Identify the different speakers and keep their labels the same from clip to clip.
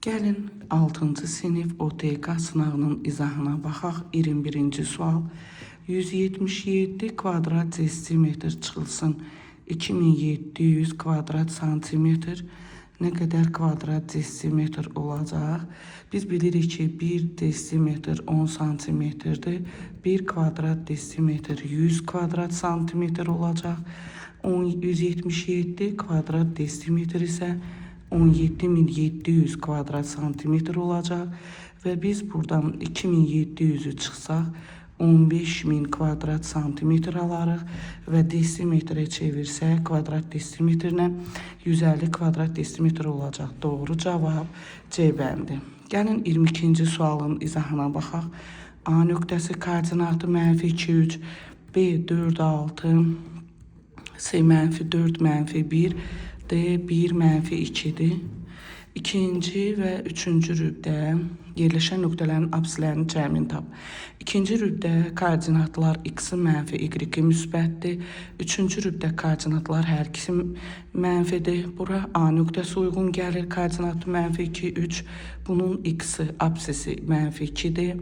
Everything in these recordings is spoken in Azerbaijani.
Speaker 1: Gəlin 6-cı sinif OTK sınavının izahına baxaq. 21-ci sual. 177 kvadrat desimetr çıxılsın 2700 kvadrat santimetr nə qədər kvadrat desimetr olacaq? Biz bilirik ki 1 desimetr 10 santimetrdir. 1 kvadrat desimetr 100 kvadrat santimetr olacaq. 177 kvadrat desimetr isə 17700 kvadrat santimetr olacaq və biz buradan 2700'ü çıxsaq 15000 kvadrat santimetr alarıq və desimetrə çevirsək kvadrat desimetrlə 150 kvadrat desimetr olacaq. Doğru cavab C bəndi. Gəlin 22-ci sualın izahına baxaq. A nöqtəsi koordinatı -2, 3, B 4, 6, C -4, -1, D 1, -2'dir. İkinci və üçüncü rübdə yerləşən nöqtələrin apsilərinin cəmini tap. İkinci rübdə koordinatlar x-i mənfi, y-i müsbətdir. Üçüncü rübdə koordinatlar hər ikisi mənfidir. Bura A nöqtəsi uyğun gəlir. Koordinatı -2, 3. Bunun x-i, apsisi -2'dir.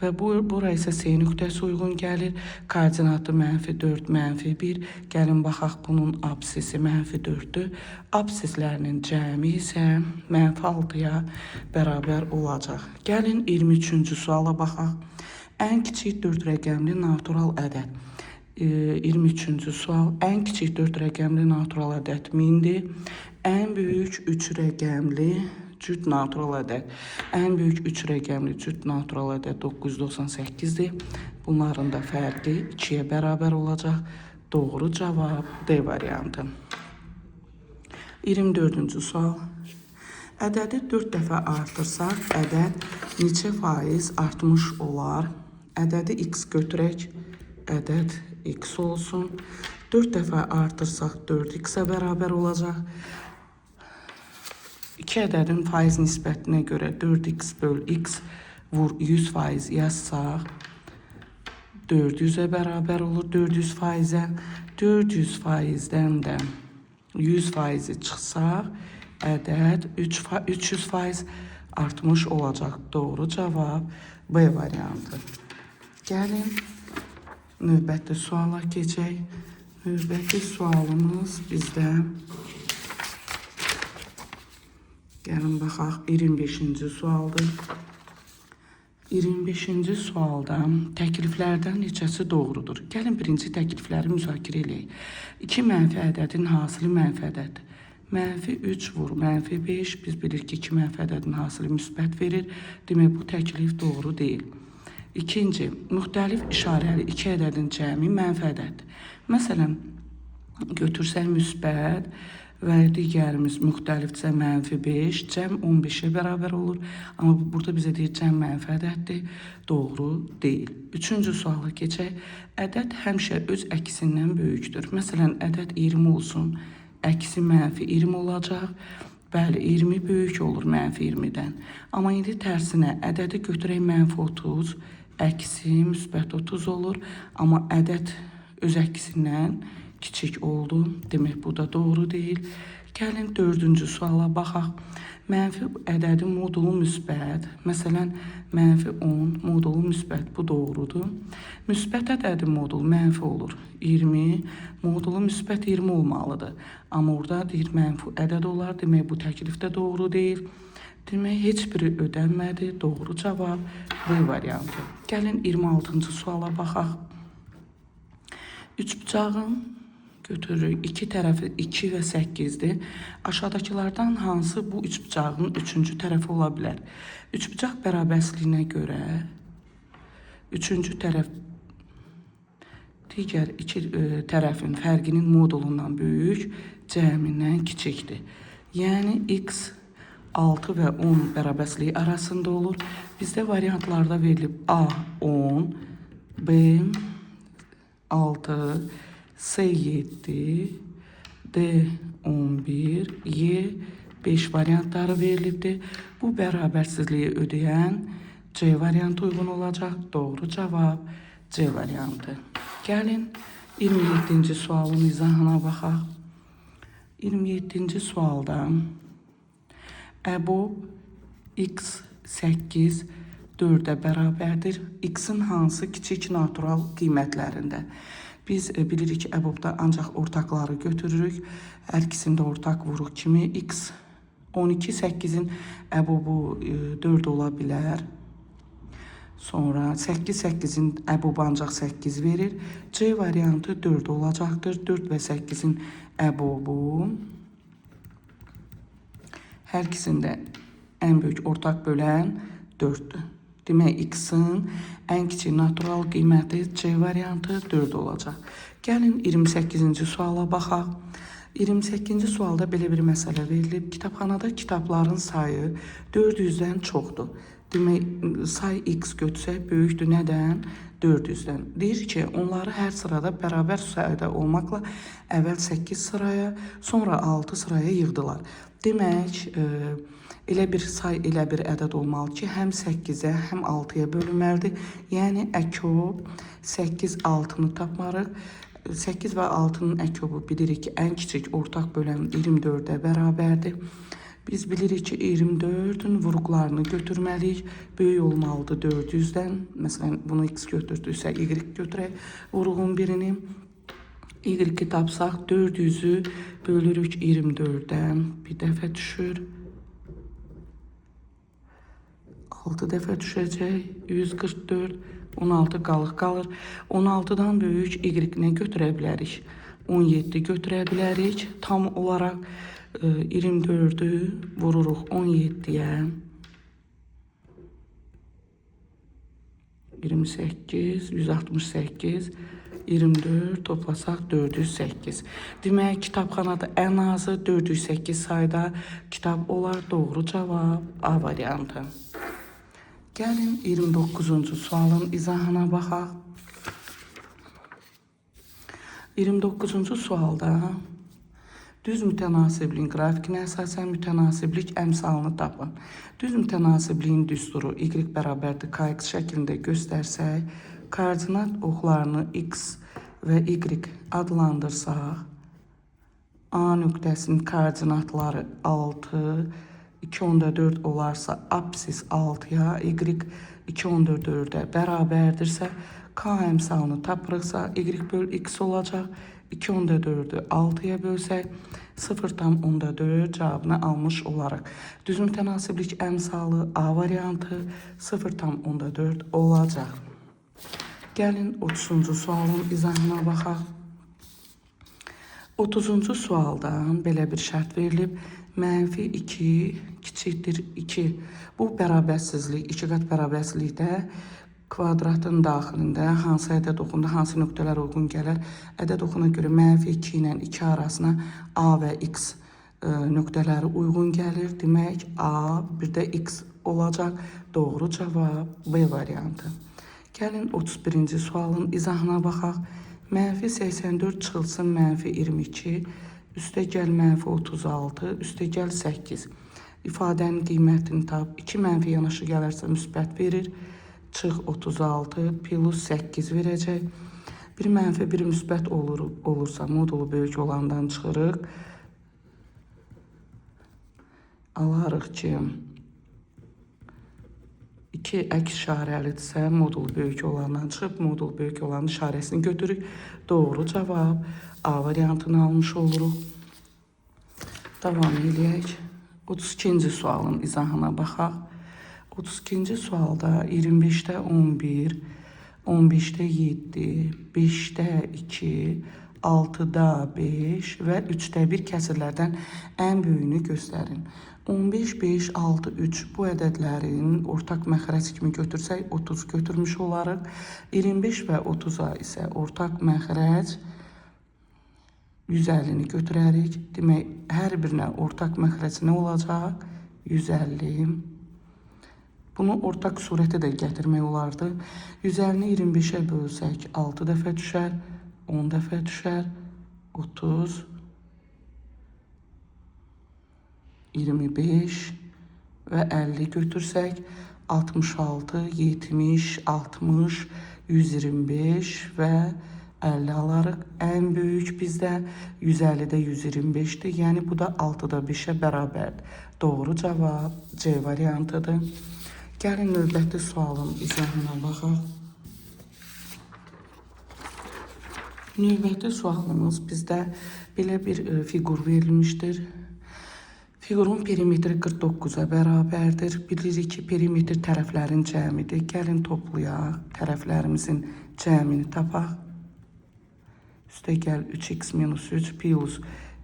Speaker 1: Və bura isə C nöqtəsi uyğun gəlir. Koordinatı -4, -1. Gəlin baxaq, bunun apsisi -4'dür. Apsislərinin cəmi isə -6'ya bərabər olacaq. Gəlin 23-cü suala baxaq. Ən kiçik 4 rəqəmli natural ədəd. 23-cü sual. Ən kiçik 4 rəqəmli natural ədəd 1000'dir. Ən böyük 3 rəqəmli cüt natural ədəd. Ən böyük 3 rəqəmli cüt natural ədəd 998'dir. Bunların da fərqi 2'yə bərabər olacaq. Doğru cavab D variantı. 24-cü sual. Ədədi 4 dəfə artırsaq, ədəd neçə faiz artmış olar? Ədədi x götürək, ədəd x olsun. 4 dəfə artırsaq 4x-ə bərabər olacaq. 2 ədədin faiz nisbətinə görə 4x böl x vur 100% yazsaq 400'ə bərabər olur. 400 faizə 400 faizdən də 100%'i çıxsaq ədəd 300% artmış olacaq. Doğru cavab B variantı. Gəlin növbəti suala keçək. Növbəti sualımız bizdə gəlin baxaq 25-ci sualdır. 25-ci sualda təkliflərdən neçəsi doğrudur? Gəlin birinci təklifləri müzakirə edək. 2 mənfi ədədin hasili mənfi ədəddir. -3 vur -5. Biz bilirik ki 2 mənfi ədədin hasili müsbət verir. Demək bu təklif doğru deyil. İkinci, müxtəlif işarəli 2 ədədin cəmi mənfi ədəddir. Məsələn, götürsək müsbət və digərimiz müxtəlifcə -5, cəm 15'ə bərabər olur. Amma burada bizə deyir cəm mənfi ədəddir. Doğru deyil. Üçüncü suala keçək. Ədəd həmişə öz əksindən böyükdür. Məsələn, ədəd 20 olsun. Əksi -20 olacaq. Bəli, 20 böyük olur -20'dən. Amma indi tərsinə ədədi götürək -30, əksi -30 olur. Amma ədəd öz əksindən kiçik oldu. Demək bu da doğru deyil. Gəlin 4-cü suala baxaq. Mənfi ədədin modulu müsbət. Məsələn, -10 modulu müsbət. Bu doğrudur. Müsbət ədədin modulu mənfi olur. 20 modulu müsbət 20 olmalıdır. Amma orada deyir mənfi ədəd olar. Demək bu təklif də doğru deyil. Demək heç biri ödənmədi. Doğru cavab B variantı. Gəlin 26-cı suala baxaq. Üçbucağın götürürük. İki tərəfi 2 və 8'dir. Aşağıdakılardan hansı bu üçbucağın 3-cü tərəfi ola bilər? Üçbucaq bərabərsizliyinə görə 3-cü tərəf digər 2 tərəfin fərqinin modulundan böyük, cəmindən kiçikdir. Yəni x 6 və 10 bərabərsizliyi arasında olur. Bizdə variantlarda verilib A 10, B 6, C 7, D 11, Y 5 variantları verilibdir. Bu bərabərsizliyi ödəyən C variantı uyğun olacaq. Doğru cavab C variantı. Gəlin 27-ci sualın izahına baxaq. 27-ci sualda EBOB x 8 4-ə bərabərdir. X-in hansı kiçik natural qiymətlərində? Biz bilirik ki, əbobda ancaq ortaqları götürürük. Hər ikisində ortaq vuruq kimi x 12 8-in əbobu 4 ola bilər. Sonra 8 8-in əbobu ancaq 8 verir. C variantı 4 olacaqdır. 4 və 8-in əbobu hər ikisində ən böyük ortaq bölən 4-dür. Demək, x-in ən kiçik natural qiyməti C variantı 4 olacaq. Gəlin 28-ci suala baxaq. 28-ci sualda belə bir məsələ verilib. Kitabxanada kitabların sayı 400-dən çoxdur. Demək, say x götürsək böyükdür nədən? 400-dən. Deyir ki, onları hər sırada bərabər sayda olmaqla əvvəl 8 sıraya, sonra 6 sıraya yığdılar. Demək, elə bir say, elə bir ədəd olmalı ki, həm 8-ə, həm 6-ya bölünməlidir. Yəni, əkob 8, 6-nı tapmarıq. 8 və 6-nın əkobu bilirik ki, ən kiçik ortaq bölən 24-ə bərabərdir. Biz bilirik ki, 24-ün vuruqlarını götürməliyik. Böyük olmalıdır 400-dən. Məsələn, bunu x götürdüksə, y götürək vuruğun birini. Y-i tapsaq, 400-ü bölürük 24-dən. Bir dəfə düşür. 6 dəfə düşəcək. 144. 16 qalır. 16-dan böyük y-nə götürə bilərik. 17 götürə bilərik. Tam olaraq 24-ü vururuq 17-yə. 28, 168, 24 toplasaq 408. Demək, kitabxanada ən azı 408 sayda kitab olar. Doğru cavab A variantı. Gəlin 29-cu sualın izahına baxaq. 29-cu sualda düz mütənasibliyin qrafikinə əsasən mütənasiblik əmsalını tapın. Düz mütənasibliyin düsturu y bərabərdir kx şəklində göstərsək, koordinat oxlarını x və y adlandırsaq, A nöqtəsinin koordinatları 6, 2/4 olarsa apsis 6-ya, y 2/4-ə bərabərdirsə, k əmsalını tapırıqsa, y böl x olacaq. 2/4-ü 6-ya bölsək, 0,4 cavabını almış olaraq. Düz mütənasiblik əmsalı A variantı 0,4 olacaq. Gəlin 30-cu sualın izahına baxaq. 30-cu sualdan belə bir şərt verilib. -2 kiçikdir 2. Bu bərabərsizlik, iki qat bərabərsizlikdə kvadratın daxilində hansı ədəd oxunda, hansı nöqtələr uyğun gələr? Ədəd oxuna görə -2 ilə 2 arasına A və X nöqtələri uyğun gəlir. Demək, A, bir də X olacaq. Doğru cavab B variantı. Gəlin 31-ci sualın izahına baxaq. -84 çıxılsın -22, üstəgəl -36, üstəgəl 8. İfadənin qiymətini tap. 2 mənfi yanaşı gələrsə müsbət verir. Çıx 36 plus 8 verəcək. Bir mənfi, bir müsbət olursa modulu böyük olandan çıxırıq. Alarıq ki, 2 əks işarəlidirsə modul böyük olandan çıxıb, modul böyük olanın işarəsini götürürük. Doğru cavab A variantını almış oluruq. Davam edək. 32-ci sualın izahına baxaq. 32-ci sualda 25-də 11, 15-də 7, 5-də 2, 6-da 5 və 3-də 1 kəsirlərdən ən böyüyünü göstərin. 15, 5, 6, 3 bu ədədlərin ortaq məxrəc kimi götürsək 30 götürmüş olarıq. 25 və 30-a isə ortaq məxrəc 150-ni götürərik. Demək, hər birinə ortaq məxrəc nə olacaq? 150. Bunu ortaq surətə də gətirmək olardı. 150-ni 25-ə bölsək 6 dəfə düşər, 10 dəfə düşər, 30, 25 və 50 götürsək 66, 70, 60, 125 və 50 alarıq. Ən böyük bizdə 150-də 125-dir. Yəni bu da 6-da 5-ə bərabərdir. Doğru cavab C variantıdır. Gəlin növbəti sualın izahına baxaq. Növbəti sualımız bizdə belə bir fiqur verilmişdir. Fiqurun perimetri 49-a bərabərdir. Bilirik ki, perimetr tərəflərin cəmidir. Gəlin toplayaq, tərəflərimizin cəmini tapaq. Üstəgəl 3x minus 3 plus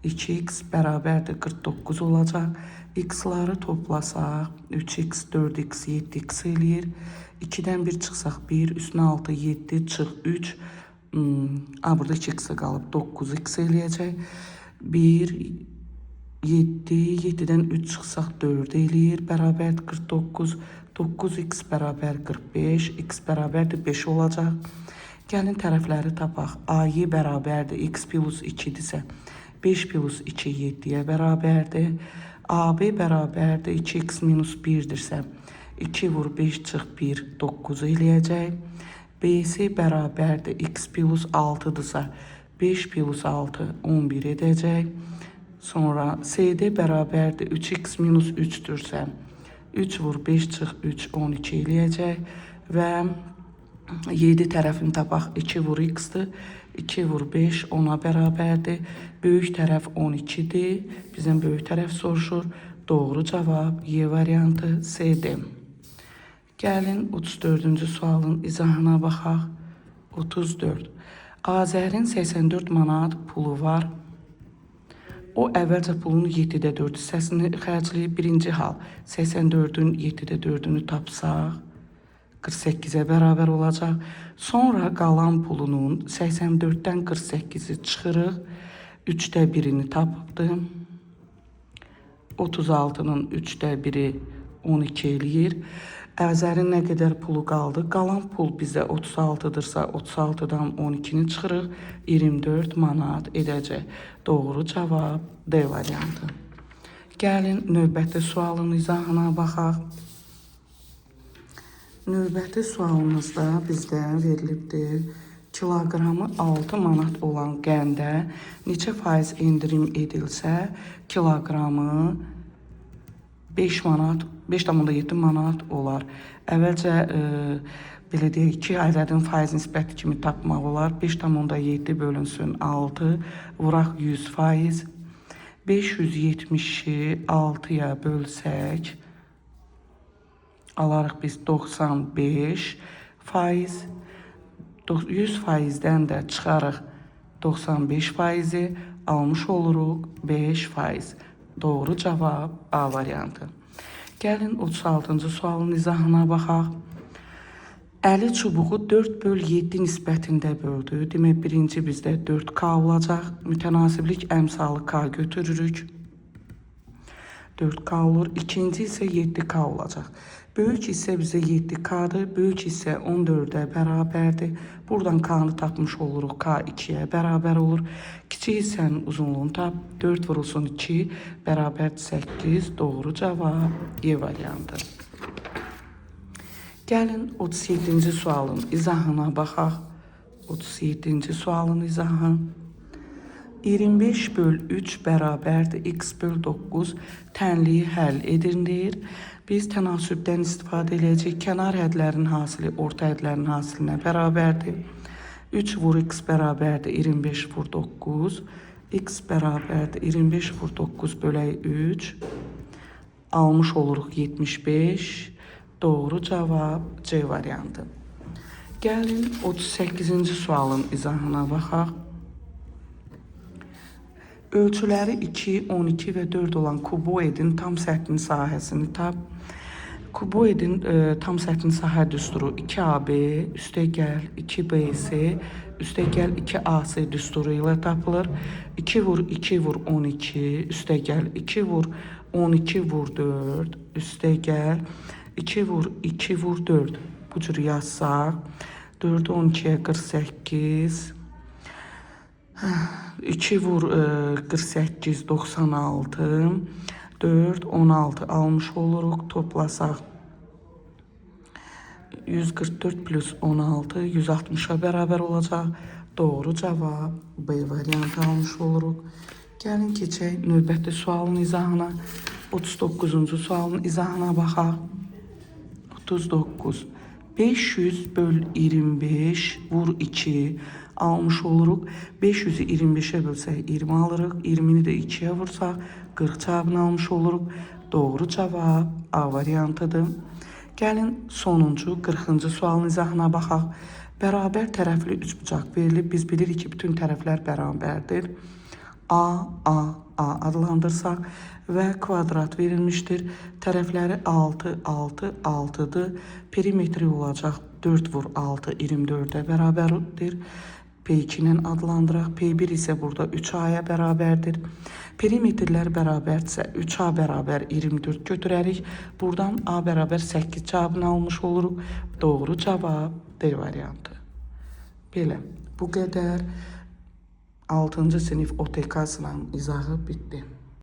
Speaker 1: 2x bərabərdir 49 olacaq. X-ları toplasaq 3x, 4x, 7x eləyir. 2-dən 1 çıxsaq 1, üstünə 6, 7, çıx 3. Burada 2x qalıb 9x eləyəcək. 1, 7, 7-dən 3 çıxsaq 4 eləyir. Bərabərdir 49. 9x bərabər 45, x bərabərdir 5 olacaq. Gəlin tərəfləri tapaq. A-y bərabərdir x plus 2-dirsə 5 plus 2 7-yə bərabərdir. AB bərabərdir 2x minus 1-dirsə 2 vur 5 çıx 1 9 eləyəcək. BC bərabərdir x plus 6-dırsa 5 plus 6 11 edəcək. Sonra CD bərabərdir 3x minus 3-dürsə 3 vur 5 çıx 3 12 eləyəcək. Və 7 tərəfini tapaq 2 vur x-dir. 2 vur 5 10-a bərabərdir. Böyük tərəf 12-dir. Bizdən böyük tərəf soruşur. Doğru cavab Y variantı C-dir. Gəlin 34-cü sualın izahına baxaq. 34. Azərin 84 manat pulu var. O əvvəlcə pulun 7-də 4 hissəsini xərcləyib. Birinci hal 84-ün 7-də 4-ünü tapsaq 48-ə bərabər olacaq. Sonra qalan pulunun 84-dən 48-i çıxırıq. 3-də 1-ini tapdı. 36-nın 3-də 1-i 12 eləyir. Əvzərin nə qədər pulu qaldı? Qalan pul bizə 36-dırsa 36-dan 12-ni çıxırıq. 24 manat edəcək. Doğru cavab D variantı. Gəlin növbəti sualın izahına baxaq. Növbəti sualımızda bizdə verilibdir. Kiloqramı 6 manat olan qəndə neçə faiz endirim edilsə, kiloqramı 5,7 manat olar. Əvvəlcə belə deyək ki, ədədin faiz nisbəti kimi tapmaq olar. 5,7 bölünsün 6, vuraq 100%. 570-i 6-ya bölsək, alarıq biz 95%. 100%-dən də çıxarıq 95%-i, almış oluruq 5%. Doğru cavab A variantı. Gəlin 36-cı sualın izahına baxaq. Əli çubuğu 4/7 nisbətində böldü. Demək, birinci bizdə 4K olacaq. Mütənasiblik əmsalı K götürürük. 4K olur. İkinci isə 7K olacaq. Böyük hissə bizə 7K-dır. Böyük hissə 14-ə bərabərdir. Buradan K-nı tapmış oluruq. K 2-yə bərabər olur. Kiçik hissənin uzunluğunu tap. 4 vurulsun 2 bərabər 8. Doğru cavab E variantı. Gəlin 37-ci sualın izahına baxaq. 37-ci sualın izahı. 25/3 bərabərdir x/9 tənliyi həll edilir. Biz tənasübdən istifadə edəcək. Kənar hədlərin hasili orta hədlərin hasilinə bərabərdir. 3 vur x bərabərdir 25/9. X bərabərdir 25/9 bölək 3. Almış oluruq 75. Doğru cavab C variantı. Gəlin 38-ci sualın izahına baxaq. Ölçüləri 2, 12 və 4 olan kuboidin tam səthinin sahəsini tap. Kuboidin tam səthinin sahə düsturu 2AB üstəgəl 2BC üstəgəl 2AC düsturu ilə tapılır. 2 vur 2 vur 12 üstəgəl 2 vur 12 vur 4 üstəgəl 2 vur 2 vur 4. Bu cür yazsaq 4 12'ye 48. 2 vur 48 96. 4 16 almış oluruq. Toplasaq 144 plus 16 160'a bərabər olacaq. Doğru cavab B variantı almış oluruq. Gəlin keçək növbəti sualın izahına. 39-cu sualın izahına baxaq. 39. 500 böl 25 vur 2 almış oluruq. 500-ü 25'e bölsək 20 alırıq. 20'ni də 2'ye vursaq 40 cavabını almış oluruq. Doğru cavab A variantıdır. Gəlin sonuncu 40-cı sualın izahına baxaq. Bərabər tərəfli üçbucaq verilib. Biz bilirik ki, bütün tərəflər bərabərdir. A adlandırsaq və kvadrat verilmişdir. Tərəfləri 6, 6, 6'dır. Perimetri olacaq 4 vur 6, 24'e bərabərdir. P2 ilə adlandıraq. P1 isə burada 3A'ya bərabərdir. Perimetrlər bərabərdirsə 3A bərabər 24 götürərik. Buradan A bərabər 8 cavabını almış oluruq. Doğru cavab D variantı. Belə, bu qədər 6-cı sinif OTK sınavının izahı bitdi.